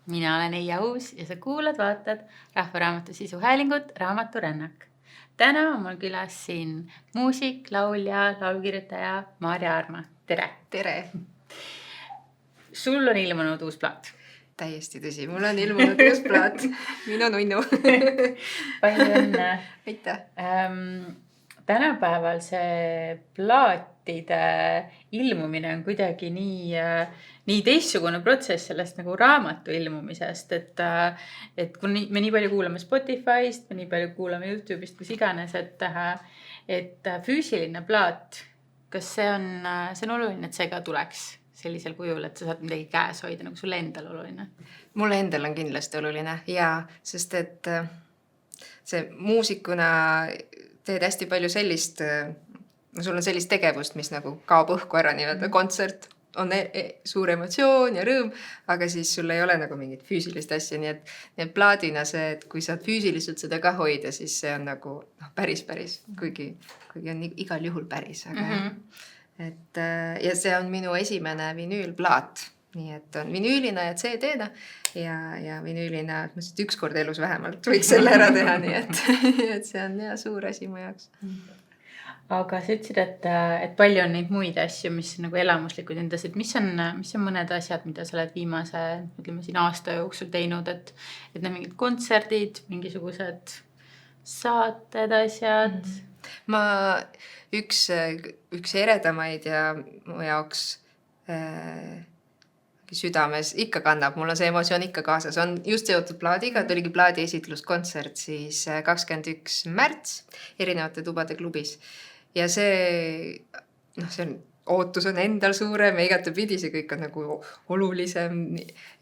Mina olen Eija Uus ja sa vaatad Rahvaraamatu sisuhäälingut Raamaturännak. Täna on mul külas siin muusik, laulja, laulukirjutaja Maarja Aarma. Tere! Tere! Sul on ilmunud uus plaat. Täiesti tõsi, mul on ilmunud uus plaat. Minu nunnu. Palju õnne! Aitäh! Tänapäeval see plaatide ilmumine on kuidagi nii teistsugune protsess sellest nagu raamatu ilmumisest, et kui me nii palju kuulame Spotify'st, me nii palju kuulame YouTube'ist, kus iganes, et füüsiline plaat, kas see on oluline, et see ka tuleks sellisel kujul, et sa saad midagi käes hoida, nagu sulle endal oluline? Mulle endal on kindlasti oluline, jaa, sest et see muusikuna teed hästi palju sellist, sul on sellist tegevust, mis nagu kaob õhku ära, nii-öelda kontsert on suur emotsioon ja rõõm, aga siis sul ei ole nagu mingit füüsilist asja, nii et plaadina see, et kui saad füüsiliselt seda ka hoida, siis see on nagu päris, kuigi on igal juhul päris, aga ja see on minu esimene vinüülplaat, nii et on vinüülina ja CD-na ja vinüülina, et ma siit üks kord elus vähemalt võiks selle ära teha, nii et see on suur asi mu jaoks. Aga sa ütlesid, et palju on neid muid asju, mis nagu elamuslikud endasid. Mis on mõned asjad, mida sa oled viimase, ütleme siin aasta jooksul teinud, et need mingid kontserdid, mingisugused saated, asjad? Ma üks eredamaid ja mu jaoks südames ikka kannab, mul on see emotsioon ikka kaasas, on just seotud plaadiga, et oligi plaadi esitluskontsert siis 21. märts erinevate tubade klubis ja see on ootus on endal suurem ja igatepidi see kõik on nagu olulisem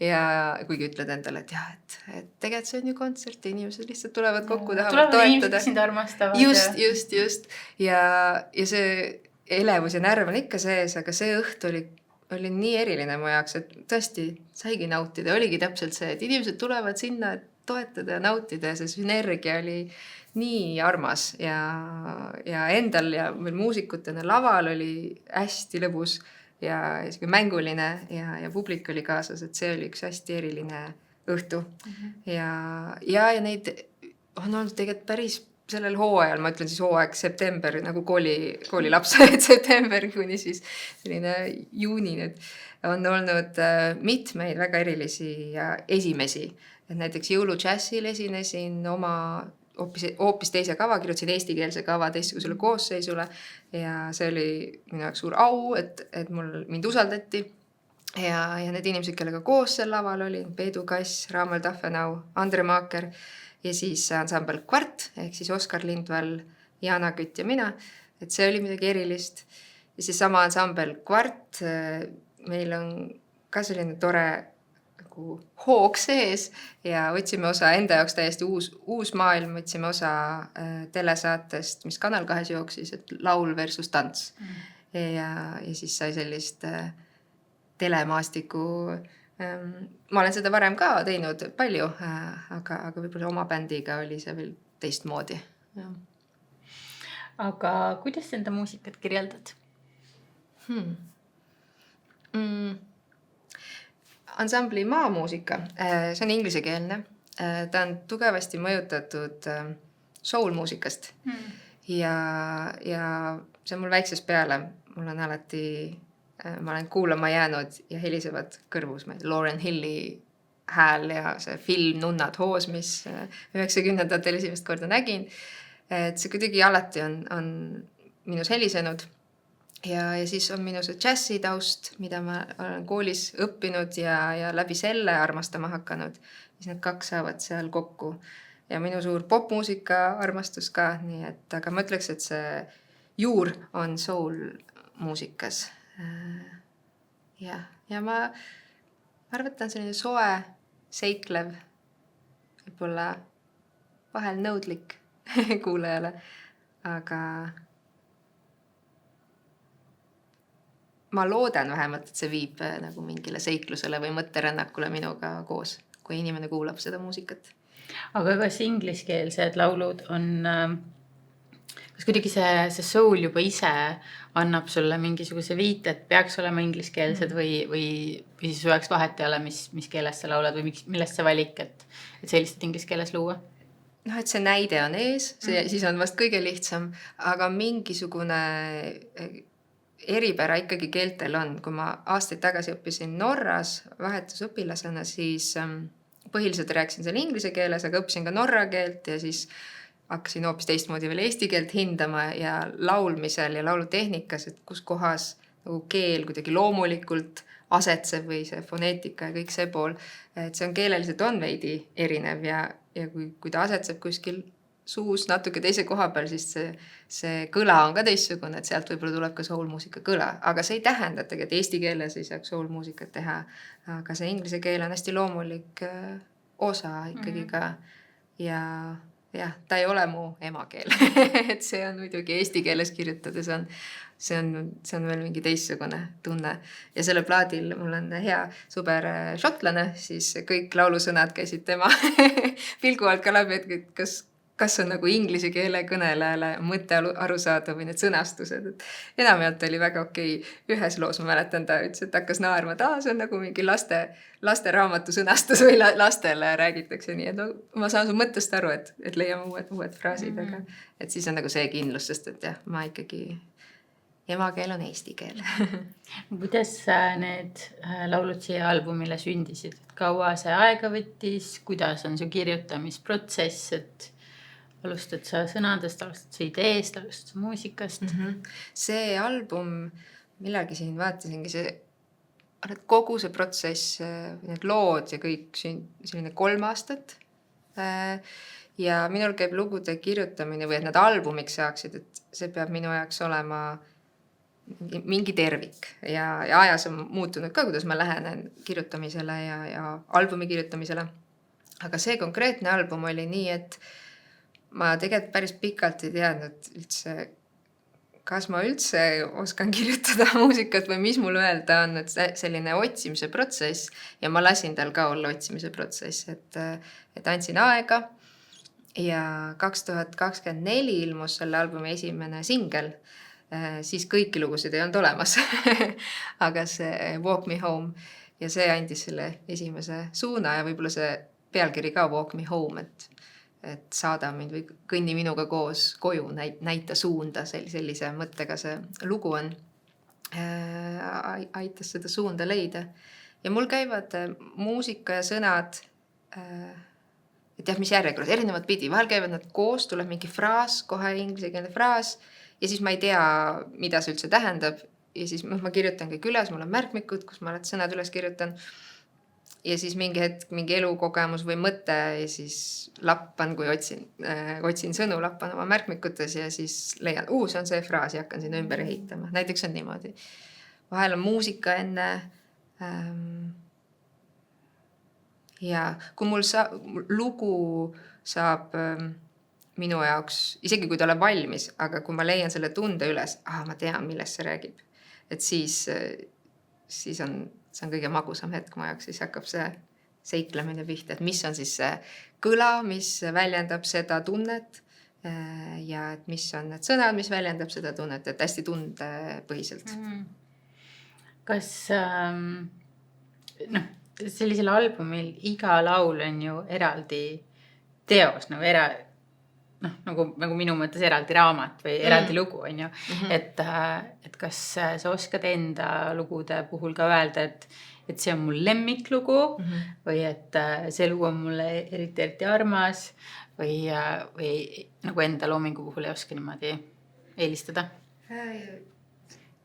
ja kuigi ütled endale, et jah, et tegelikult see on ju kontsert ja inimesed lihtsalt tulevad kokku, tahavad toetada. Inimesed, kes sind armastavad. Just. Ja see elevus ja närv on ikka sees, aga see õht oli nii eriline mu jaoks, et tõesti saigi nautida. Oligi täpselt see, et inimesed tulevad sinna toetada ja nautida ja see sünergia oli nii armas ja endal ja meil muusikutena laval oli hästi lõbus ja mänguline ja publik oli kaasas, et see oli üks hästi eriline õhtu. Ja neid on olnud tegelikult päris sellel hooajal, ma ütlen siis hooaeg september, nagu koolilaps, et september kuni siis selline juuni nüüd, on olnud mitmeid väga erilisi ja esimesi. Et näiteks jõulujässil esinesin oma hoopis teise kava, kirjutasin eestikeelse kava teistsugusele koosseisule ja see oli minu jaoks suur au, et mind usaldati. Ja need inimesed, kellega koos seal laval oli, Peedu Kass, Raamal Tafenau, Andre Maaker ja siis ansambel Kvart, ehk siis Oskar Lindvall, Jana Kütt ja mina, et see oli midagi erilist. Ja siis sama ansambel Kvart, meil on ka selline tore nagu hoog sees ja võtsime osa enda jaoks täiesti uus maailm, võtsime osa telesaatest, mis Kanal 2 jooksis, et laul versus tants. Ja siis sai sellist telemaastiku. Ma olen seda varem ka teinud palju, aga võib-olla oma bändiga oli see veel teistmoodi. Aga kuidas enda muusikat kirjeldad? Ansambli maamuusika, see on inglisekeelne. Ta on tugevasti mõjutatud soul-muusikast. Ja see on mul väikses peale. Mul on alati ma olen kuulama jäänud ja helisevad kõrvus Lauren Hilli hääl ja see film Nunnad hoos, mis 90-ndatel esimest korda nägin. Et see kuidagi alati on minus helisenud ja siis on minu see džässi taust, mida ma olen koolis õppinud ja läbi selle armastama hakanud. Siis need kaks saavad seal kokku ja minu suur popmuusika armastus ka, nii et aga ma ütleks, et see juur on soul muusikas. Ja ma arvatan selline soe, seiklev, võib-olla vahel nõudlik kuulajale, aga ma loodan vähemalt, et see viib nagu mingile seiklusele või mõtterännakule minuga koos, kui inimene kuulab seda muusikat. Aga kas ingliskeelsed laulud on kas kuidagi see soul juba ise annab sulle mingisuguse viite, et peaks olema ingliskeelsed või siis oleks vahet ei ole, mis keeles sa laulad või millest see valik, et sellist inglise keeles luua? Noh, et see näide on ees, siis on vast kõige lihtsam, aga mingisugune eripära ikkagi keeltel on. Kui ma aastaid tagasi õppisin Norras vahetusõpilasena, siis põhiliselt rääkisin seal inglise keeles, aga õppisin ka norra keelt ja siis hakkasin hoopis teistmoodi veel eesti keelt hindama ja laulmisel ja laulutehnikas, et kus kohas nagu keel kuidagi loomulikult asetseb või see foneetika ja kõik see pool, et see on keeleliselt on veidi erinev ja kui ta asetseb kuskil suus natuke teise koha peal, siis see kõla on ka teistsugune, et sealt võib-olla tuleb ka soul-muusika kõla, aga see ei tähenda, et tegelikult eesti keeles ei saaks soul-muusikat teha, aga see inglise keel on hästi loomulik osa ikkagi ka ja jah, ta ei ole mu emakeel et see on muidugi eesti keeles kirjutades see on veel mingi teistsugune tunne ja selle plaadil mul on hea sõber šotlane, siis kõik laulusõnad käisid tema pilgu alt ka läbi, et kas on nagu inglise keele kõnelejale mõte aru saada või need sõnastused. Et enamjaolt oli väga okei. Ühes loos ma mäletan, ta ütles, et hakkas naerma, et see on nagu mingi laste raamatu sõnastus või lastele räägitakse nii, et no, ma saan su mõttest aru, et leiame uued fraasid, aga et siis on nagu see kindlus, sest et jah, ma ikkagi emakeel on eesti keel. Kuidas need laulud siia albumile sündisid? Kaua see aega võttis? Kuidas on su kirjutamisprotsess, et alustad sa sõnadest, alustad sa ideest, alustad sa muusikast? See album, millalgi siin vaatasingi kogu see protsess, need lood ja kõik selline 3 aastat. Ja minul käib lugude kirjutamine või et nad albumiks saaksid, et see peab minu jaoks olema mingi tervik ja ajas on muutunud ka, kuidas ma lähenen kirjutamisele ja albumi kirjutamisele. Aga see konkreetne album oli nii, et ma tegelikult päris pikalt ei teadnud üldse, kas ma üldse oskan kirjutada muusikat või mis mul öelda on, et selline otsimise protsess ja ma lasin tal ka olla otsimise protsess, et andsin aega ja 2024 ilmus selle albumi esimene singel, siis kõiki lugusid ei olnud olemas, aga see Walk Me Home ja see andis selle esimese suuna ja võib-olla see pealkiri ka Walk Me Home, et saada mind või kõnni minuga koos koju, näita suunda, sellise mõttega see lugu on, aitas seda suunda leida. Ja mul käivad muusika ja sõnad, et jah, mis järjekorras, erinevad pidi, vahel käivad nad koos, tuleb mingi fraas, kohe ingliskeelne fraas ja siis ma ei tea, mida see üldse tähendab ja siis ma kirjutan kõik üles, mul on märkmikud, kus ma sõnad üles kirjutan ja siis mingi hetk, mingi elukogemus või mõte ja siis lappan, kui otsin sõnu, lappan oma märkmikutes ja siis leian, see on see fraas ja hakkan sinna ümber ehitama. Näiteks on niimoodi. Vahel on muusika enne ja kui mul lugu saab minu jaoks, isegi kui ta ole valmis, aga kui ma leian selle tunde üles, ma tean, millest see räägib, et siis on see on kõige magusam hetk mu jaoks, siis hakkab see seiklemine pihta, et mis on siis see kõla, mis väljendab seda tunnet ja et mis on need sõnad, mis väljendab seda tunnet, et hästi tundepõhiselt. Kas sellisel albumil iga laul on ju eraldi teos, nagu minu mõttes eraldi raamat või eraldi lugu on ju, et kas sa oskad enda lugude puhul ka öelda, et see on mul lemmiklugu või et see lugu on mulle eriti armas või nagu enda loomingu puhul ei oska niimoodi eelistada?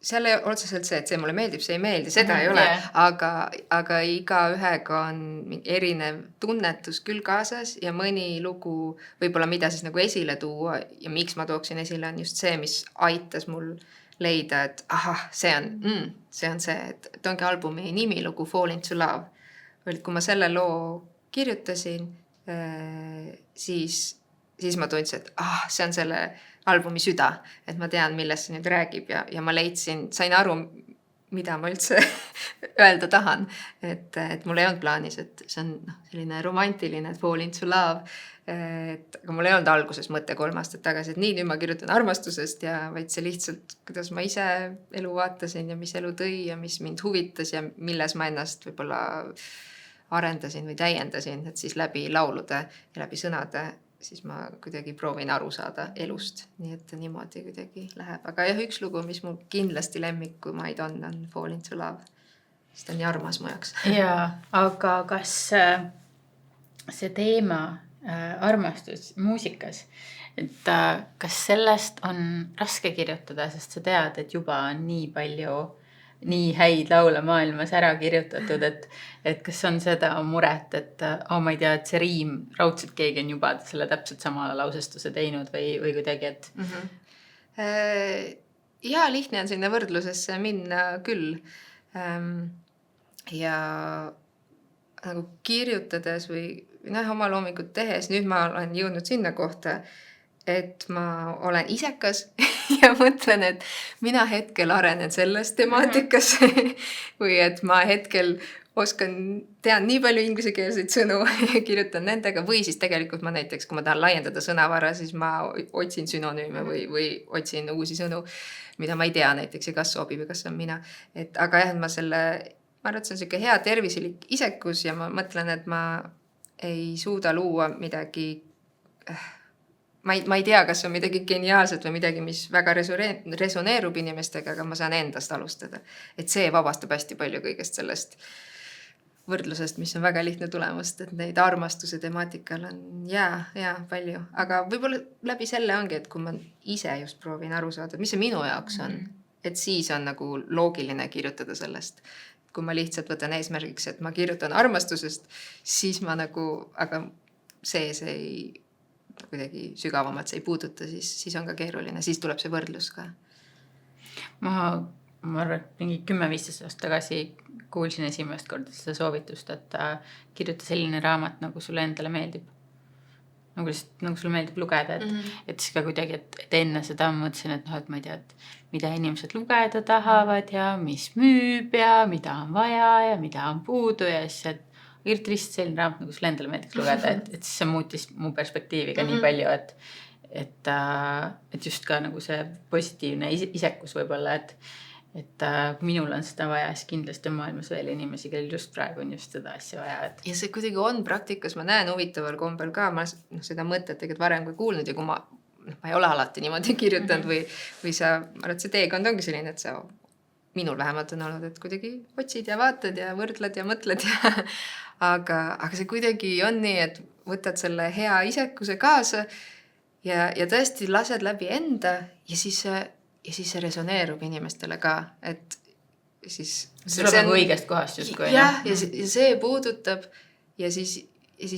Seal ei otseselt see, et see mulle meeldib, see ei meeldi, seda ei ole, aga iga ühega on erinev tunnetus küll kaasas ja mõni lugu võib-olla mida siis nagu esile tuua ja miks ma tooksin esile on just see, mis aitas mul leida, et see on see, et ongi albumi nimilugu Fall into Love. Kui ma selle loo kirjutasin, siis ma tundsin, et see on selle albumi süda, et ma tean, millest see nüüd räägib ja ma sain aru, mida ma üldse öelda tahan. Et mul ei olnud plaanis, et see on selline romantiline, et fall into love. Aga mul ei olnud alguses mõte 3 aastat tagasi, et nii, nüüd ma kirjutan armastusest ja vaid see lihtsalt, kuidas ma ise elu vaatasin ja mis elu tõi ja mis mind huvitas ja milles ma ennast võib-olla arendasin või täiendasin, et siis läbi laulude ja läbi sõnade siis ma kuidagi proovin aru saada elust. Nii et niimoodi kuidagi läheb. Aga jah, üks lugu, mis mul kindlasti lemmikumaid on Fall into Love. Sest on nii armas mu jaoks. Jaa, aga kas see teema armastus muusikas, et kas sellest on raske kirjutada, sest sa tead, et juba on nii palju nii häid laule maailmas ära kirjutatud, et kas on seda muret, et ma ei tea, et see riim raudselt keegi on juba selle täpselt sama lausestuse teinud või kuidagi, et ja lihtne on sinna võrdlusesse minna küll. Ja nagu kirjutades või oma loomingut tehes, nüüd ma olen jõudnud sinna kohta, et ma olen isekas ja mõtlen, et mina hetkel arenen selles temaatikas või et ma hetkel tean nii palju ingliskeelseid sõnu ja kirjutan nendega või siis tegelikult ma näiteks, kui ma tahan laiendada sõnavara, siis ma otsin sünonüüme või otsin uusi sõnu, mida ma ei tea näiteks ja kas sobib ja kas on mina. Aga jah, ma arvan, et see on selline hea tervislik isekus ja ma mõtlen, et ma ei suuda luua midagi ma ei tea, kas on midagi geniaalset või midagi, mis väga resoneerub inimestega, aga ma saan endast alustada. Et see vabastab hästi palju kõigest sellest võrdlusest, mis on väga lihtne tulemast, et neid armastuse temaatikal on palju. Aga võib-olla läbi selle ongi, et kui ma ise just proovin aru saada, mis see minu jaoks on, et siis on nagu loogiline kirjutada sellest. Kui ma lihtsalt võtan eesmärgiks, et ma kirjutan armastusest, siis ma nagu, aga sees ei kuidagi sügavamalt see ei puuduta, siis on ka keeruline, siis tuleb see võrdlus ka. Ma arvan, et mingi 10-15 aastat tagasi kuulsin esimest korda seda soovitust, et kirjuta selline raamat, nagu sulle endale meeldib. Nagu sulle meeldib lugeda, et siis ka kuidagi, et enne seda mõtlesin, et ma ei tea, et mida inimesed lugeda tahavad ja mis müüb ja mida on vaja ja mida on puudu ja siis, et kirjuta lihtsalt selline raamat, nagu sulle endale meeldiks lugeda, et siis see muutis mu perspektiivi ka nii palju, et just ka nagu see positiivne isekus võib-olla, et kui minul on seda vaja, siis kindlasti on maailmas veel inimesi, kellel just praegu on just seda asja vaja. Ja see kuidagi on praktikas, ma näen huvitaval kombel ka, ma seda mõtet tegelikult varem kui kuulnud ja kui ma ei ole alati niimoodi kirjutanud või ma arvan, et see teekond ongi selline, et sa minul vähemalt on olnud, et kuidagi otsid ja vaatad ja võrdled ja mõtled aga see kuidagi on nii, et võtad selle hea isekuse kaasa ja tõesti lased läbi enda ja siis see resoneerub inimestele ka, et siis see on õigest kohast justkui. Ja see puudutab ja siis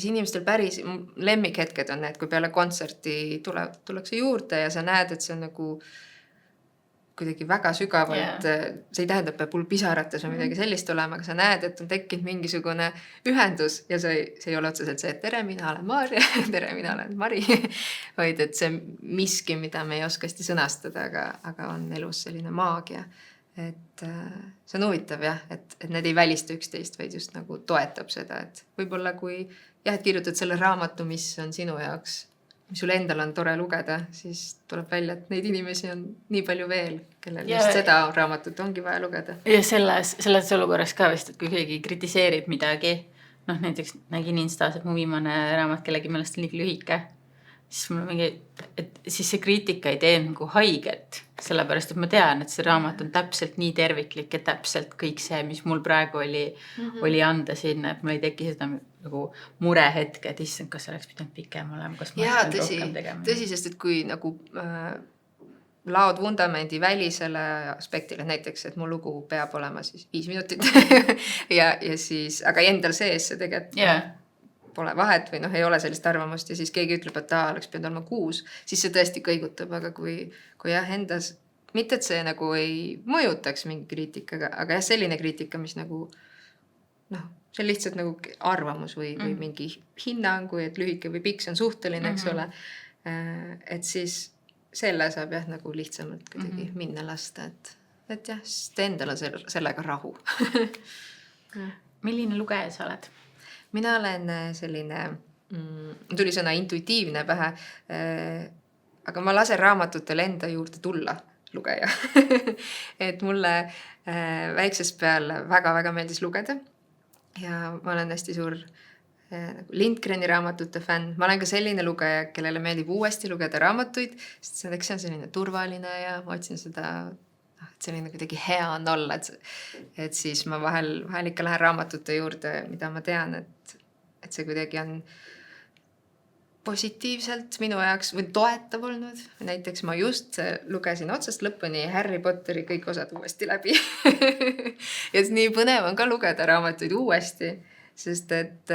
inimestel päris lemmikhetked on need, kui peale kontserti tullakse juurde ja sa näed, et see on nagu kuidagi väga sügavalt, see ei tähenda, et peab pisarates või midagi sellist olema, aga sa näed, et on tekkinud mingisugune ühendus ja see ei ole otseselt see, et tere, mina olen Maarja, tere, mina olen Mari, vaid et see miski, mida me ei oska hästi sõnastada, aga on elus selline maagia. Et see on huvitav jah, et need ei välista üksteist, vaid just nagu toetab seda, et võib-olla kui et kirjutad selle raamatu, mis on sinu jaoks, mis sul endal on tore lugeda, siis tuleb välja, et neid inimesi on nii palju veel, kellel just seda raamatut ongi vaja lugeda. Ja selles olukorras ka vist, et kui keegi kritiseerib midagi, näiteks nägin Instas, et mu viimane raamat kellegi meelest on liiga lühike, siis mul mingi, et siis see kriitika ei tee nagu haiget, sellepärast, et ma tean, et see raamat on täpselt nii terviklik ja täpselt kõik see, mis mul praegu oli anda sinna, et mul ei teki seda nagu murehetke, et issand, kas oleks pidanud pikem olema, kas ma rohkem tegema. Tõsi, sest et kui nagu laod vundamendi välisele aspektile, näiteks, et mu lugu peab olema siis 5 minutit ja siis, aga endal sees see tegelikult pole vahet või ei ole sellist arvamust ja siis keegi ütleb, et oleks pidanud olema 6, siis see tõesti kõigutab, aga kui jah endas, mitte et see nagu ei mõjutaks mingi kriitikaga, aga jah selline kriitika, mis nagu see on lihtsalt nagu arvamus või mingi hinnangu, et lühike või pikk, see on suhteline, eks ole, et siis selle saab jah nagu lihtsamalt kuidagi minna lasta, et et jah, sest endal on sellega rahu. Milline lugeja sa oled? Mina olen selline, tuli sõna intuitiivne pähe, aga ma lasen raamatutel enda juurde tulla lugeja. Et mulle väiksest peale väga-väga meeldis lugeda ja ma olen hästi suur Lindgreni raamatute fänn. Ma olen ka selline lugeja, kellele meeldib uuesti lugeda raamatuid, sest see on selline turvaline ja ma otsin seda, et selline kuidagi hea on olla, et siis ma vahel ikka lähen raamatute juurde, mida ma tean, et see kuidagi on positiivselt minu jaoks või toetav olnud. Näiteks ma just lugesin otsast lõpuni Harry Potteri kõik osad uuesti läbi. Ja nii põnev on ka lugeda raamatuid uuesti, sest et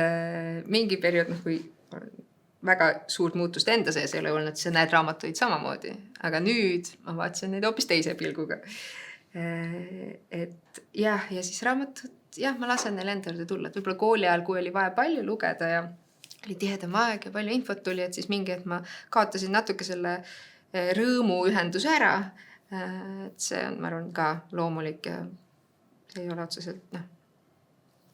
mingi periood, kui väga suurt muutust enda sees ei ole olnud, siis sa näed raamatuid samamoodi. Aga nüüd ma vaatasin neid hoopis teise pilguga. Et jah, ja siis raamatud, jah, ma lasen neil enda juurde tulla. Võib-olla kooli ajal, kui oli vaja palju lugeda ja oli tihedam aeg ja palju infot tuli, et siis mingi, et ma kaotasin natuke selle rõõmuühenduse ära. Et see on, ma arvan, ka loomulik ja see ei ole otseselt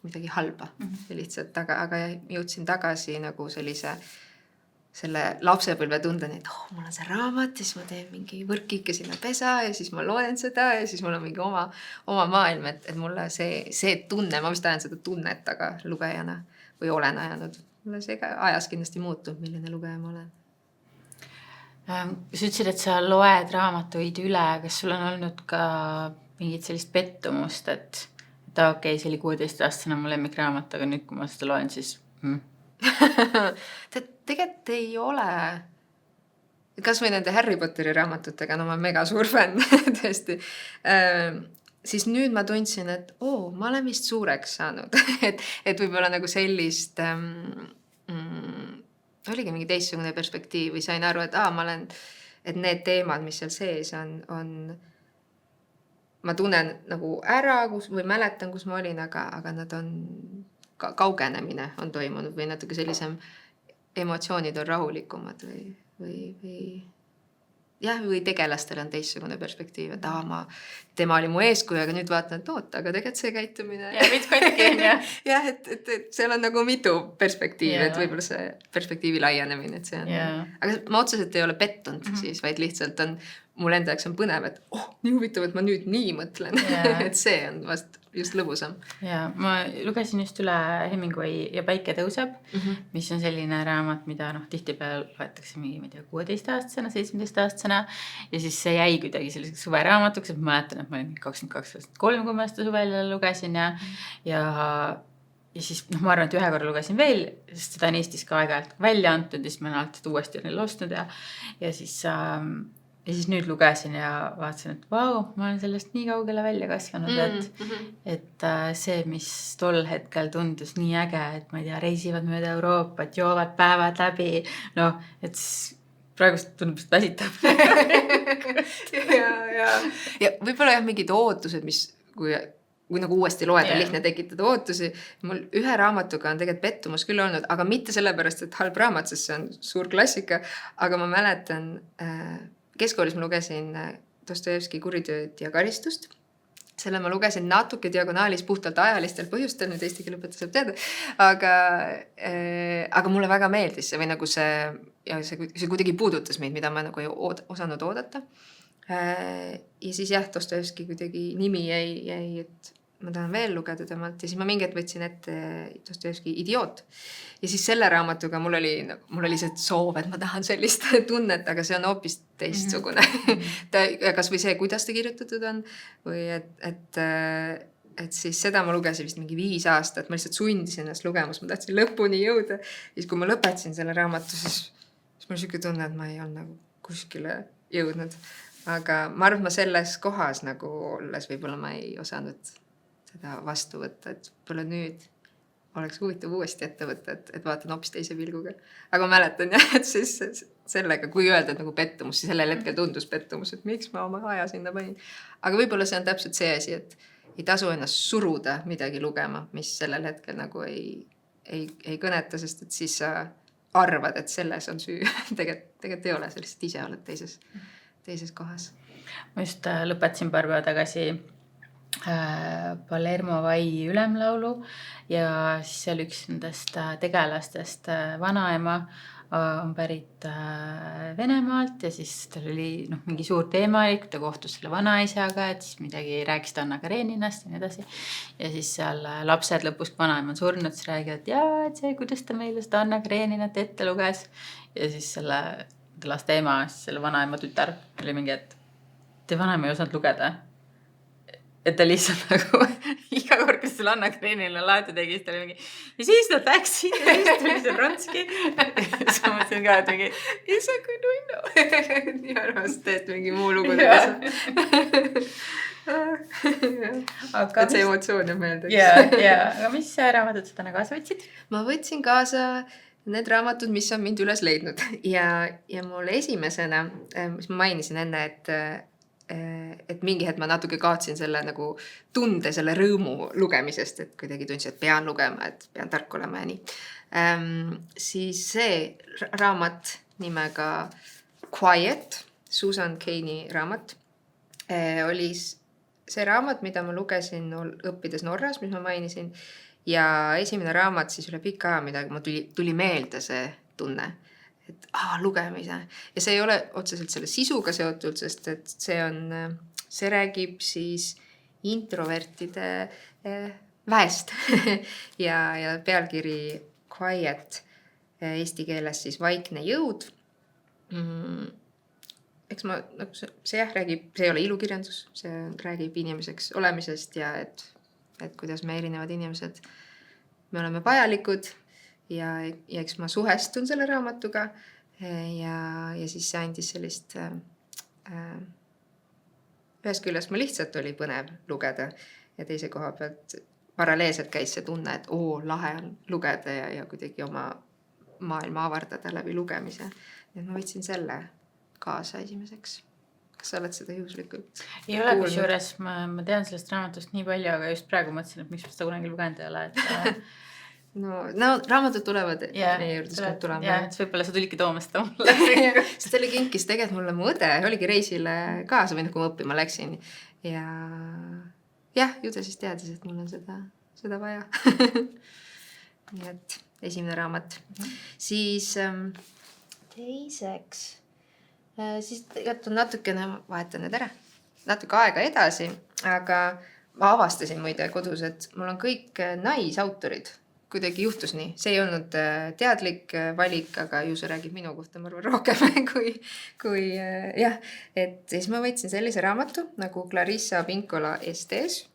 midagi halba. Lihtsalt, aga jõudsin tagasi nagu selle lapsepõlve tundeni, et mul on see raamat ja siis ma teen mingi võrkike sinna pesa ja siis ma loen seda ja siis mul on mingi oma maailm, et mulle see tunne, ma vist ajan seda tunnet taga lugejana või olen ajanud. Mulle see ka ajas kindlasti muutub, milline lugeja ma olen. Sa ütlesid, et sa loed raamatuid üle, kas sul on olnud ka mingit sellist pettumust, et okei, see oli 16-aastane mu lemmikraamat, aga nüüd, kui ma seda loen, siis Tegelikult ei ole. Kas või nende Harry Potteri raamatutega, ma olen mega suur fänn, tõesti. Siis nüüd ma tundsin, et ma olen vist suureks saanud. Et võib-olla nagu sellist oligi mingi teistsugune perspektiiv või sain aru, et need teemad, mis seal sees on ma tunnen nagu ära või mäletan, kus ma olin, aga nad on kaugenemine on toimunud või natuke sellisem emotsioonid on rahulikumad või tegelastel on teistsugune perspektiiv, et tema oli mu eeskuju, aga nüüd vaatan, et aga tegelikult see käitumine. Ja mitmedki on jah, et seal on nagu mitu perspektiivi, et võib-olla see perspektiivi laienemine, et see on. Aga ma otseselt ei ole pettunud siis, vaid lihtsalt on mul enda jaoks on põnev, et nii huvitav, et ma nüüd nii mõtlen. Et see on vast just lõbusam. Ja ma lugesin just üle Hemingway Ja päike tõuseb, mis on selline raamat, mida tihtipeale loetakse mingi 16-aastasena, 17-aastasena ja siis see jäi kuidagi selliseks suveraamatuks, et ma mäletan, et ma olin 22-23, kui ma seda suvel lugesin ja siis ma arvan, et ühe korra lugesin veel, sest seda on Eestis ka aeg-ajalt välja antud ja siis ma olen alati uuesti neil ostnud ja siis nüüd lugesin ja vaatasin, et vau, ma olen sellest nii kaugele välja kasvanud, et see, mis tol hetkel tundus nii äge, et ma ei tea, reisivad mööda Euroopat, joovad päevad läbi, et praegust tundub, et väsitab. ja võib-olla mingid ootused, mis kui nagu uuesti loed, on lihtne tekitada ootusi. Mul ühe raamatuga on tegelikult pettumus küll olnud, aga mitte sellepärast, et halb raamat, sest see on suur klassika, aga ma mäletan keskkoolis ma lugesin Dostojevski Kuritööd ja karistust. Selle ma lugesin natuke diagonaalis puhtalt ajalistel põhjustel, nüüd eesti keele õpetaja saab teada, aga mulle väga meeldis see või nagu see kuidagi puudutas meid, mida ma nagu ei osanud oodata. Ja siis Dostojevski kuidagi nimi jäi, et ma tahan veel lugeda temalt ja siis ma mingi hetk võtsin ette Dostojevski Idioot. Ja siis selle raamatuga mul oli see soov, et ma tahan sellist tunnet, aga see on hoopis teistsugune. Kas või see, kuidas ta kirjutatud on või et siis seda ma lugesin vist mingi 5 aastat, ma lihtsalt sundisin ennast lugemas, ma tahtsin lõpuni jõuda. Ja siis kui ma lõpetasin selle raamatu, siis mul selline tunne, et ma ei olnud nagu kuskile jõudnud. Aga ma arvan, et ma selles kohas nagu olles võib-olla ma ei osanud seda vastu võtta, et võib-olla nüüd oleks huvitav uuesti ette võtta, et vaatan hoopis teise pilguga. Aga ma mäletan et siis sellega, kui öelda nagu pettumus, siis sellel hetkel tundus pettumus, et miks ma oma aja sinna panin. Aga võib-olla see on täpselt see asi, et ei tasu ennast suruda midagi lugema, mis sellel hetkel nagu ei kõneta, sest et siis sa arvad, et selles on süü. Tegelikult ei ole, sa lihtsalt ise oled teises kohas. Ma just lõpetasin paar päeva tagasi Palermo Vai ülemlaulu ja siis seal üks nendest tegelastest vanaema on pärit Venemaalt ja siis tal oli mingi suur teema, ta kohtus selle vanaisaga, et siis midagi rääkis ta Anna Kareninast ja nii edasi. Ja siis seal lapsed lõpus, kui vanaema on surnud, siis räägivad, et jaa, et see, kuidas ta meile seda Anna Kareninat ette luges. Ja siis selle laste ema, selle vanaema tütar oli mingi, et te vanaema ei osanud lugeda. Et ta lihtsalt nagu iga kord, kus sul Anna Karenina laati tegi, siis ta oli mingi ja siis nad läksid ja siis tuli see Vronski. Siis ma mõtlesin ka, et mingi isa kui nunnu. Nii arvast teed mingi muu lugu. Et see emotsioon on meelde. Ja, aga mis raamatud sa täna kaasa võtsid? Ma võtsin kaasa need raamatud, mis on mind üles leidnud. Ja mul esimesena, mis ma mainisin enne, et mingi hetk ma natuke kaotsin selle nagu tunde, selle rõõmu lugemisest, et kuidagi tundsin, et pean lugema, et pean tark olema ja nii. Siis see raamat nimega Quiet, Susan Cain'i raamat, oli see raamat, mida ma lugesin õppides Norras, mis ma mainisin, ja esimene raamat siis üle pika aja, mida ma tuli meelde see tunne, et lugemise. Ja see ei ole otseselt selle sisuga seotud, sest et see räägib siis introvertide väest ja pealkiri Quiet, eesti keeles siis vaikne jõud. Eks ma, see räägib, see ei ole ilukirjandus, see räägib inimeseks olemisest ja et kuidas me erinevad inimesed, me oleme vajalikud ja eks ma suhestun selle raamatuga ja siis see andis sellist ühest küljest ma lihtsalt oli põnev lugeda ja teise koha pealt paralleelselt käis see tunne, et lahe on lugeda ja kuidagi oma maailma avardada läbi lugemise. Ja ma võtsin selle kaasa esimeseks. Kas sa oled seda juhuslikult? Ei ole, kus juures ma tean sellest raamatust nii palju, aga just praegu mõtlesin, et miks ma seda kunagi lugenud ei ole. Et, no raamatud tulevad meie juurde tulema. Ja, et võib-olla sa tulidki tooma seda mulle. Sest oli kinkis tegelikult mulle mu õde, oligi reisile kaasa või kui ma õppima läksin. Ja jah, ju ta siis teadis, et mul on seda vaja. Nii et esimene raamat. Siis teiseks, siis natukene vahetan need ära, natuke aega edasi, aga ma avastasin muide kodus, et mul on kõik naisautorid. Kuidagi juhtus nii. See ei olnud teadlik valik, aga ju see räägib minu kohta, ma arvan rohkem kui jah. Et siis ma võtsin sellise raamatu nagu Clarissa Pinkola Estes,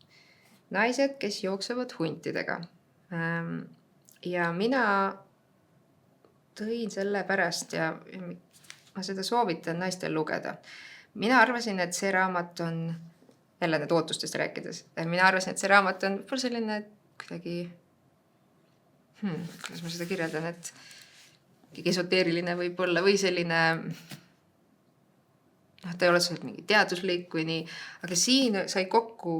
naised, kes jooksevad huntidega. Ja mina tõin selle pärast ja ma seda soovitan naistel lugeda. Mina arvasin, et see raamat on, jälle need ootustest rääkides, mina arvasin, et see raamat on selline kuidagi, kuidas ma seda kirjeldan, et esoteeriline võib olla või selline, ta ei ole sealt mingi teaduslik või nii, aga siin sai kokku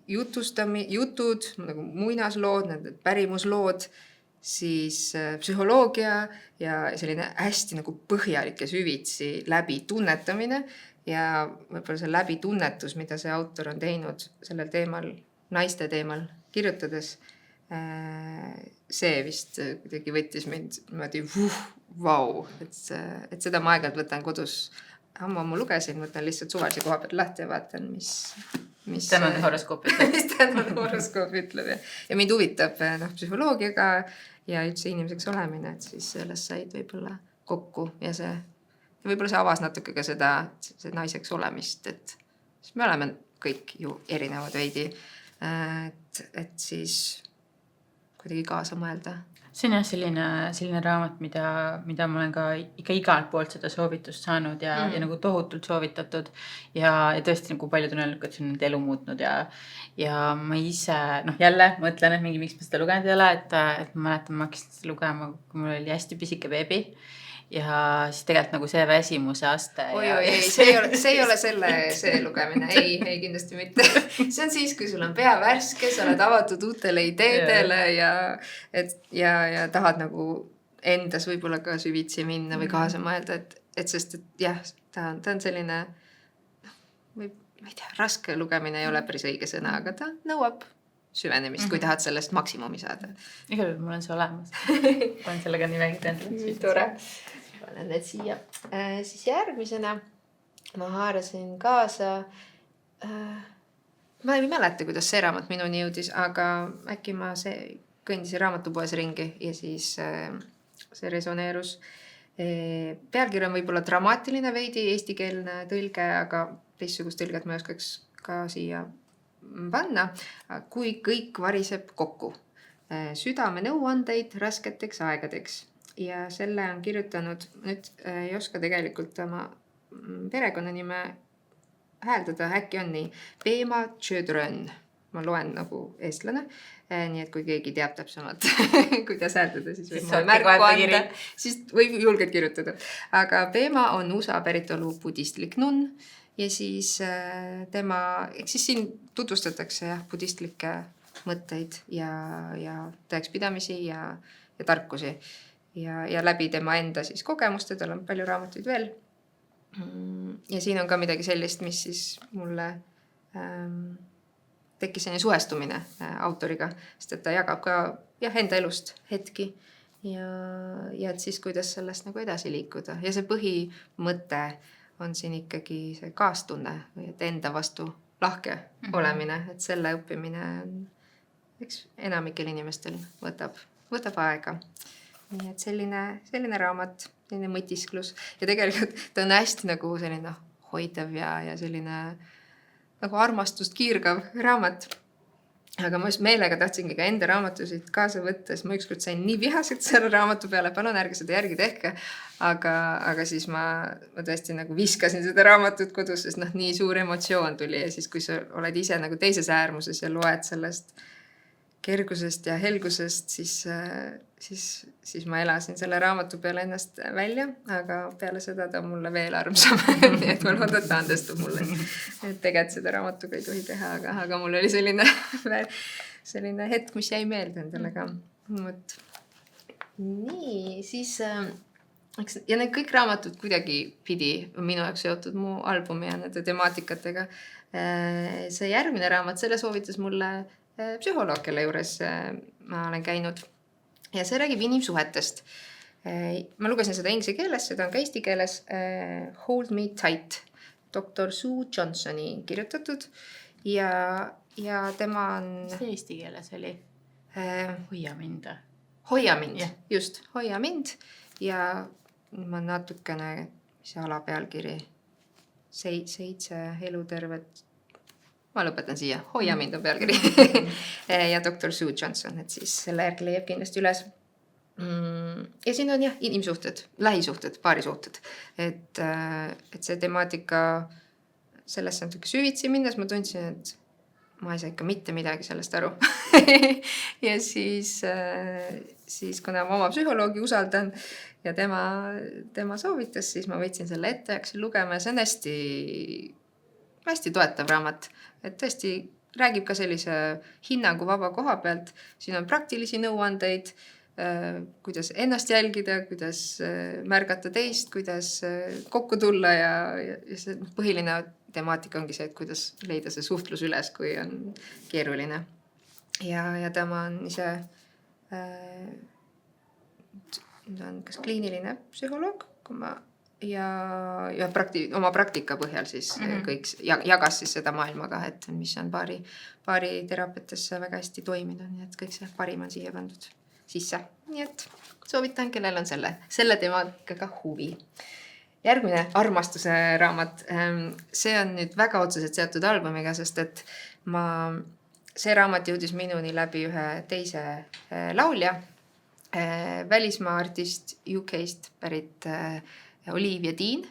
jutud, nagu muinaslood, need pärimuslood, siis psühholoogia ja selline hästi nagu põhjalik ja süvitsi läbi tunnetamine ja võib-olla see läbi tunnetus, mida see autor on teinud sellel teemal, naiste teemal kirjutades, see vist kuidagi võttis mind niimoodi vau, et seda ma aeg-ajalt võtan kodus, ammu lugesin, võtan lihtsalt suvalise koha pealt lahti ja vaatan, mis tänane horoskoop ütleb. Mis tänane horoskoop ütleb. Ja mind huvitab psühholoogiaga ja üldse inimeseks olemine, et siis sellest said võib-olla kokku ja võib-olla see avas natuke ka see naiseks olemist, et me oleme kõik ju erinevad veidi, et siis kuidagi kaasa mõelda. See on jah selline raamat, mida ma olen ka ikka igalt poolt seda soovitust saanud ja nagu tohutult soovitatud ja tõesti nagu paljud on öelnud, et see on nende elu muutnud ja ma ise, jälle mõtlen, et miks ma seda lugenud ei ole, et ma mäletan, ma hakkasin seda lugema, kui mul oli hästi pisike beebi ja siis tegelikult nagu see väsimuse aste. See ei ole see lugemine, ei kindlasti mitte. See on siis, kui sul on pea värske, sa oled avatud uutele ideedele ja tahad nagu endas võib-olla ka süvitsi minna või kaasa mõelda, et sest, et jah, ta on selline, või ma ei tea, raske lugemine ei ole päris õige sõna, aga ta nõuab süvenemist, kui tahad sellest maksimumi saada. Igal juhul mul on see olemas. Olen sellega nimekirja endale. Tore. Panen need siia. Siis järgmisena ma haarasin kaasa. Ma ei mäleta, kuidas see raamat minuni jõudis, aga äkki ma kõndisin raamatupoes ringi ja siis see resoneerus. Pealkiri on võib-olla dramaatiline veidi, eestikeelne tõlge, aga teistsugust tõlget ma ei oskaks ka siia panna. Kui kõik variseb kokku. Südame nõuandeid rasketeks aegadeks. Ja selle on kirjutanud, nüüd ei oska tegelikult oma perekonnanime hääldada, äkki on nii, Pema Tšödrön. Ma loen nagu eestlane, nii et kui keegi teab täpsemalt, kuidas hääldada, siis võib mulle märku anda, siis võib julgelt kirjutada. Aga Pema on USA päritolu budistlik nunn ja siis tema, siis siin tutvustatakse budistlikke mõtteid ja tõekspidamisi ja tarkusi ja läbi tema enda siis kogemuste, tal on palju raamatuid veel. Ja siin on ka midagi sellist, mis siis mulle tekkis selline suhestumine autoriga, sest et ta jagab ka enda elust hetki ja et siis kuidas sellest nagu edasi liikuda. Ja see põhimõte on siin ikkagi see kaastunne või et enda vastu lahke olemine, et selle õppimine eks enamikel inimestel võtab aega. Nii et selline raamat, selline mõtisklus ja tegelikult ta on hästi nagu selline hoidev ja selline nagu armastust kiirgav raamat. Aga ma just meelega tahtsingi ka enda raamatusid kaasa võttes. Ma ükskord sain nii vihaseks selle raamatu peale, palun ärge seda järgi tehke. Aga siis ma tõesti nagu viskasin seda raamatut kodus, sest nii suur emotsioon tuli. Ja siis kui sa oled ise nagu teises äärmuses ja loed sellest kergusest ja helgusest, siis ma elasin selle raamatu peale ennast välja, aga peale seda ta on mulle veel armsam. Nii et ma loodan, et ta andestub mulle. Tegelikult seda raamatuga ei tohi teha, aga mul oli selline hetk, mis jäi meelde endale ka. Nii, siis ja need kõik raamatud kuidagi pidi minu jaoks seotud mu albumi ja nende temaatikatega. See järgmine raamat, selle soovitas mulle psühholoog, kelle juures ma olen käinud ja see räägib inimsuhetest. Ma lugesin seda inglise keeles, seda on ka eesti keeles Hold Me Tight, Dr. Sue Johnsoni kirjutatud ja tema on... See eesti keeles oli? Hoia mind. Hoia mind, just, Hoia mind ja ma natukene, mis alapealkiri 7 elutervet. Ma lõpetan siia, Hoia mind on pealkiri ja Dr. Sue Johnson, et siis selle järgi leiab kindlasti üles. Ja siin on inimsuhted, lähisuhted, paarisuhted, et see temaatika sellest natuke süvitsi minnes ma tundsin, et ma ei saa ikka mitte midagi sellest aru. Ja siis kuna ma oma psühholoogi usaldan ja tema soovitas, siis ma võtsin selle ette, hakkasin lugema ja see on hästi toetav raamat. Et tõesti räägib ka sellise hinnangu vaba koha pealt. Siin on praktilisi nõuandeid, kuidas ennast jälgida, kuidas märgata teist, kuidas kokku tulla ja see põhiline temaatika ongi see, et kuidas leida see suhtlus üles, kui on keeruline. Ja tema on ise on kas kliiniline psühholoog, ja oma praktika põhjal siis kõik jagas siis seda maailmaga, et mis on paari teraapiatesse väga hästi toiminud, nii et kõik see parim on siia pandud sisse. Nii et soovitan, kellel on selle temaatikaga huvi. Järgmine armastuse raamat, see on nüüd väga otseselt seotud albumiga, sest et see raamat jõudis minuni läbi ühe teise laulja, välismaa artist UK-st pärit Olivia Dean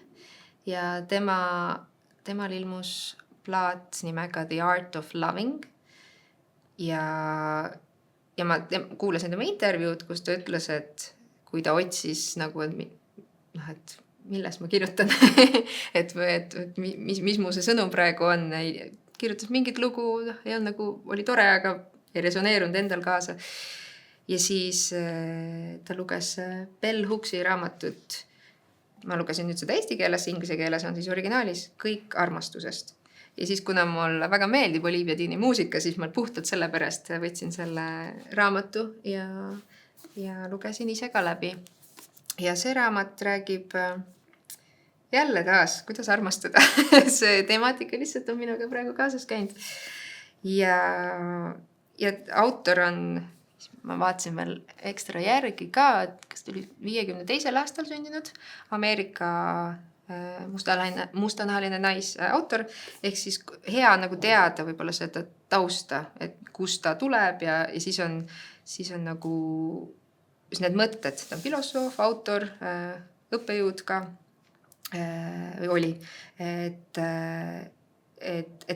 ja temal ilmus plaat nimega The Art of Loving ja ma kuulasin tema intervjuud, kus ta ütles, et kui ta otsis nagu, et millest ma kirjutan, et mis mu see sõnum praegu on, kirjutas mingit lugu, oli tore, aga ei resoneerunud endal kaasa. Ja siis ta luges Bell Hooksi raamatut ma lugesin nüüd seda eesti keeles, inglise keeles on siis originaalis kõik armastusest. Ja siis, kuna mulle väga meeldib Olivia Deani muusika, siis ma puhtalt selle pärast võtsin selle raamatu ja lugesin ise ka läbi. Ja see raamat räägib jälle taas, kuidas armastada. See temaatika lihtsalt on minuga praegu kaasas käinud. Ja autor on, ma vaatasin veel ekstra järgi ka, et kas tuli 52. aastal sündinud Ameerika mustanahaline naisautor, ehk siis hea nagu teada võib-olla seda tausta, et kust ta tuleb ja siis on nagu need mõtted, ta on filosoof, autor, õppejõud ka või oli, et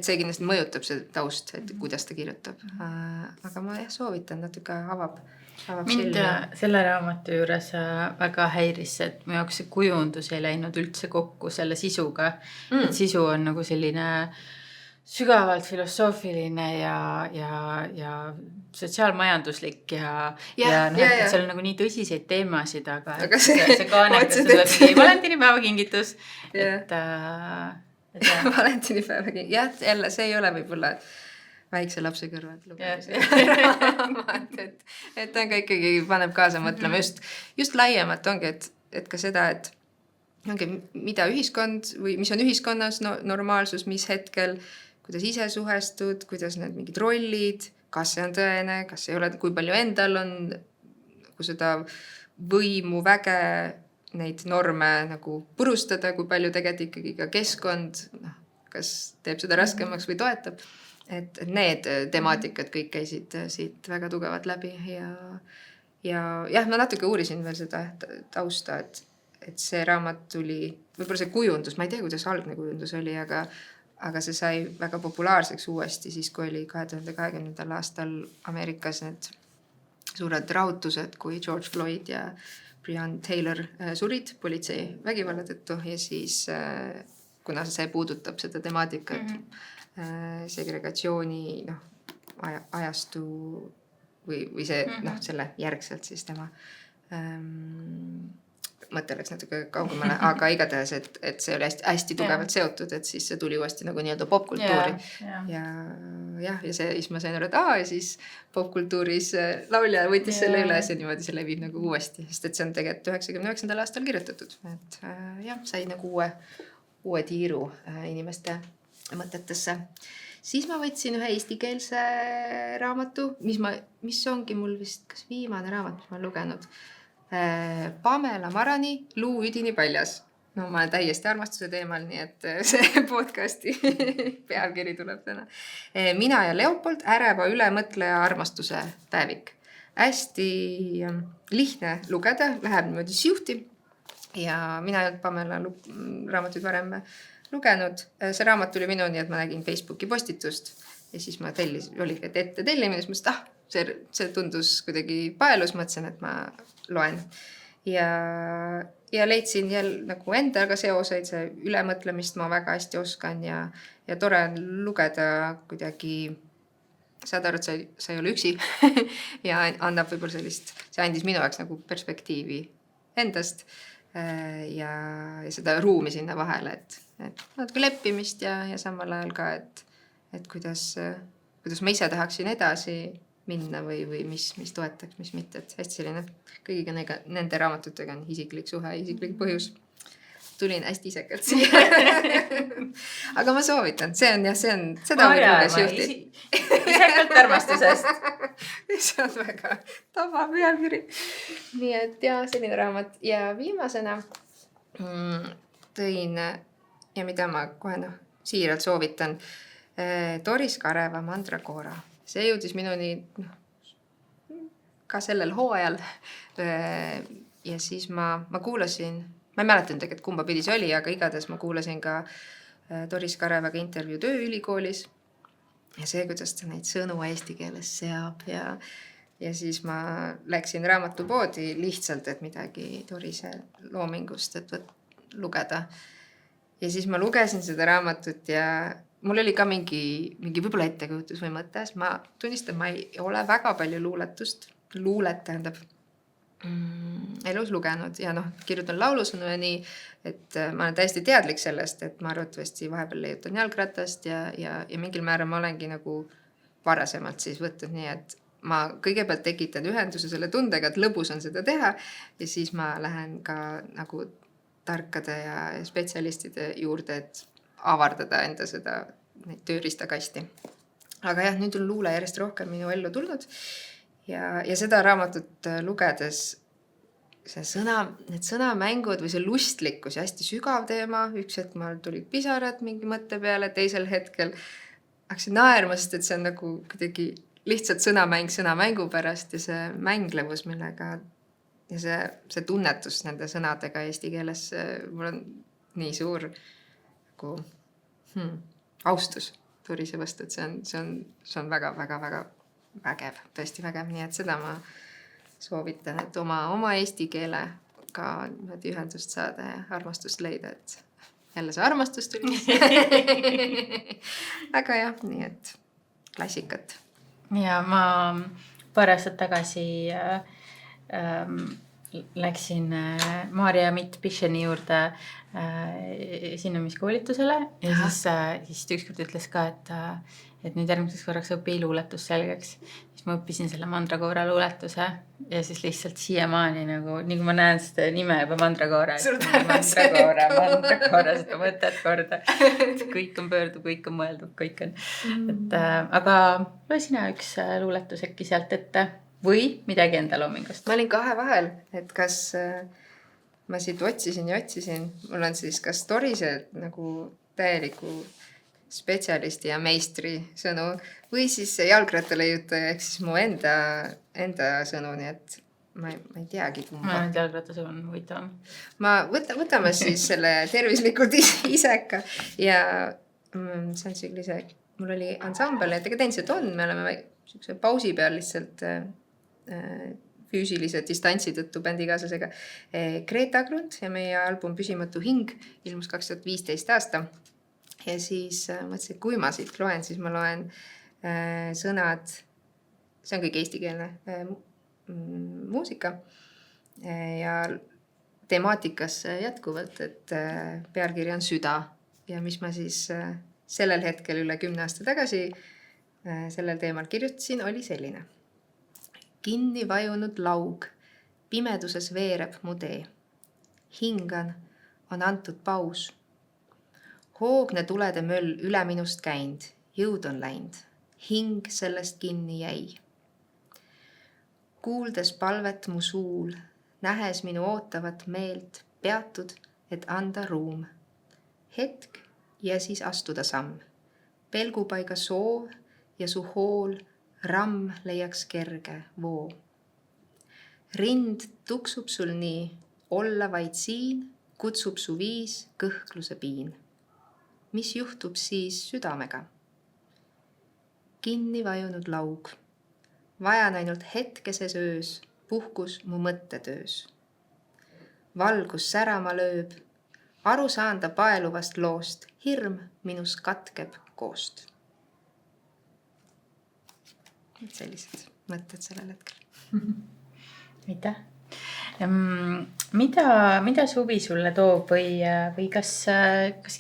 see kindlasti mõjutab see taust, et kuidas ta kirjutab. Aga ma soovitan, natuke avab mind selle raamatu juures väga häiris, et mu jaoks see kujundus ei läinud üldse kokku selle sisuga. Et sisu on nagu selline sügavalt filosoofiline ja sotsiaalmajanduslik ja et seal on nagu nii tõsiseid teemasid, aga see kaanekas on valentinipäeva kingitus. Valentinipäeva kingitus. Jah, jälle see ei ole võib-olla väikse lapse kõrvalt lugemise. et ta on ka ikkagi paneb kaasa mõtlema just laiemalt ongi, et ka seda, et ongi, mida ühiskond või mis on ühiskonnas normaalsus, mis hetkel, kuidas ise suhestud, kuidas need mingid rollid, kas see on tõene, kas ei ole, kui palju endal on nagu seda võimu, väge, neid norme nagu purustada, kui palju tegelikult ikkagi ka keskkond, kas teeb seda raskemaks või toetab. Et need temaatikad kõik käisid siit väga tugevalt läbi ja ma natuke uurisin veel seda tausta, et see raamat tuli, võib-olla see kujundus, ma ei tea, kuidas algne kujundus oli, aga see sai väga populaarseks uuesti siis, kui oli 2020. aastal Ameerikas need suured rahutused, kui George Floyd ja Breonna Taylor surid politsei vägivalla tõttu ja siis, kuna see puudutab seda temaatikat, segregatsiooni ajastu või see selle järgselt siis tema mõte läks natuke kaugemale, aga igatahes, et see oli hästi tugevalt seotud, et siis see tuli uuesti nagu nii-öelda popkultuuri ja siis ma sain aru, et ja siis popkultuuris laulja võttis selle üles ja niimoodi see levib nagu uuesti, sest et see on tegelikult 99. aastal kirjutatud, et sai nagu uue tiiru inimeste mõtetesse. Siis ma võtsin ühe eestikeelse raamatu, mis ongi mul vist kas viimane raamat, mis ma olen lugenud. Pamela Marani Luu üdini paljas. No ma olen täiesti armastuse teemal, nii et see podcasti pealkiri tuleb täna. Mina ja Leopold, äreva ülemõtleja armastuse päevik. Hästi lihtne lugeda, läheb niimoodi siuhti ja mina ei olnud Pamela raamatuid varem lugenud. See raamat tuli minuni, et ma nägin Facebooki postitust ja siis ma oligi ette tellimine, siis ma see tundus kuidagi paelus, mõtlesin, et ma loen. Ja leidsin jälle nagu endaga seoseid, see ülemõtlemist ma väga hästi oskan ja tore on lugeda kuidagi, saad aru, et sa ei ole üksi ja annab võib-olla sellist, see andis minu jaoks nagu perspektiivi endast ja seda ruumi sinna vahele, et natuke leppimist ja samal ajal ka, et kuidas ma ise tahaksin edasi minna või mis toetaks, mis mitte, et hästi selline kõigiga nende raamatutega on isiklik suhe, isiklik põhjus. Tulin hästi isekalt siia. Aga ma soovitan, seda võib luges juhti. Isekalt armastusest. See on väga tava pealkiri. Nii et selline raamat. Ja viimasena tõin, ja mida ma kohe siiralt soovitan, Doris Kareva Mandragora. See jõudis minuni ka sellel hooajal ja siis ma kuulasin, ma ei mäletanud tegelikult kumba pidi see oli, aga igatahes ma kuulasin ka Doris Karevaga intervjuu Tööülikoolis ja see, kuidas ta neid sõnu eesti keeles seab ja siis ma läksin raamatupoodi lihtsalt, et midagi Dorise loomingust, et lugeda. Ja siis ma lugesin seda raamatut ja mul oli ka mingi võib-olla ettekujutus või mõttes. Ma tunnistan, ma ei ole väga palju luulet tähendab. elus lugenud ja kirjutan laulusõnu ja nii, et ma olen täiesti teadlik sellest, et ma arvatavasti vahepeal leiutan jalgratast ja mingil määral ma olengi nagu varasemalt siis võtnud nii, et ma kõigepealt tekitan ühenduse selle tundega, et lõbus on seda teha ja siis ma lähen ka nagu tarkade ja spetsialistide juurde, et avardada enda seda tööriistakasti. Aga jah, nüüd on luule järjest rohkem minu ellu tulnud ja seda raamatut lugedes need sõnamängud või see lustlikkus ja hästi sügav teema, üks hetk mul tulid pisarad mingi mõtte peale, teisel hetkel hakkasin naerma, sest et see on nagu kuidagi lihtsalt sõnamäng sõnamängu pärast ja see mänglevus, millega ja see tunnetus nende sõnadega eesti keeles, mul on nii suur nagu austus Turise vastu, et see on väga-väga-väga vägev, tõesti vägev, nii et seda ma soovitan, et oma eesti keele ka ühendust saada ja armastust leida, et jälle see armastus tuli. Aga jah, nii et klassikat. Ja ma paar aastat tagasi läksin Maarja Mitt-Picheni juurde esinemiskoolitusele ja siis ükskord ütles ka, et nüüd järgmiseks korraks õpi luuletus selgeks. Siis ma õppisin selle Mandragoora luuletuse ja siis lihtsalt siiamaani nagu ma näen seda nime juba Mandragoora. Mandragoora, seda mõtet korda. Kõik on pöördub, kõik on mõeldub, kõik on. Aga loe sina üks luuletus äkki sealt ette või midagi enda loomingust? Ma olin kahe vahel, et kas ma siit otsisin. Mul on siis kas Torise nagu täieliku spetsialisti ja meistri sõnu või siis jalgrattaleiutaja ehk siis mu enda sõnu, nii et ma ei teagi kumba. Ma nüüd jalgrattasõnu on huvitavam. Võtame siis selle tervislikult iseka ja see on sellise, mul oli ansambel, et ega teeniselt on, me oleme sükse pausi peal lihtsalt füüsilise distantsi tõttu bändikaaslasega Greta Grund ja meie album Püsimatu hing ilmus 2015 aasta. Ja siis mõtlesin, et kui ma siit loen, siis ma loen sõnad, see on kõik eestikeelne muusika ja temaatikas jätkuvalt, et pealkiri on Süda ja mis ma siis sellel hetkel üle 10 aasta tagasi sellel teemal kirjutasin, oli selline. Kinni vajunud laug, pimeduses veereb mu tee. Hingan, on antud paus. Hoogne tulede möll üle minust käind, jõud on läind, hing sellest kinni jäi. Kuuldes palvet mu suul, nähes minu ootavat meelt, peatud, et anda ruum. Hetk ja siis astuda samm. Pelgupaiga soov ja su hool, ramm leiaks kerge voo. Rind tuksub sul nii, olla vaid siin, kutsub su viis kõhkluse piin. Mis juhtub siis südamega? Kinni vajunud laug. Vajan ainult hetkeses öös, puhkus mu mõttetöös. Valgus särama lööb, aru saanda paeluvast loost, hirm minus katkeb koost. Sellised mõtted sellel hetkel. Aitäh! Mida suvi sulle toob või kas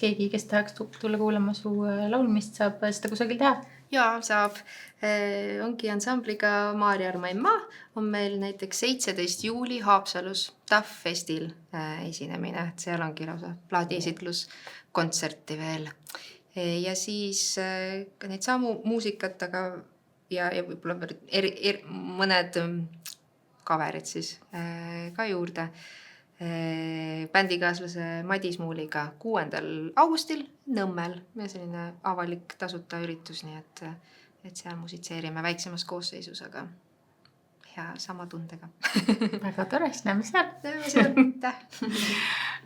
keegi, kes tahaks tulla kuulama su laulmist, saab seda kusagil teha? Jaa, saab. Ongi ansambliga Maarja Arma Emma on meil näiteks 17 juuli Haapsalus TAF Festil esinemine, et seal ongi lausa plaadiesitlus kontserti veel. Ja siis ka neid samu muusikat, aga ja võib-olla mõned kaverid siis ka juurde. Bändikaaslase Madis Muuliga 6. augustil Nõmmel ja selline avalik tasuta üritus, nii et seal musitseerime väiksemas koosseisus, aga hea sama tundega. Väga tore, näeme seal. Näeme seal, aitäh!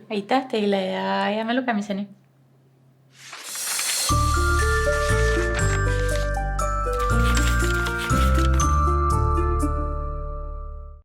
Aitäh teile ja jääme lugemiseni!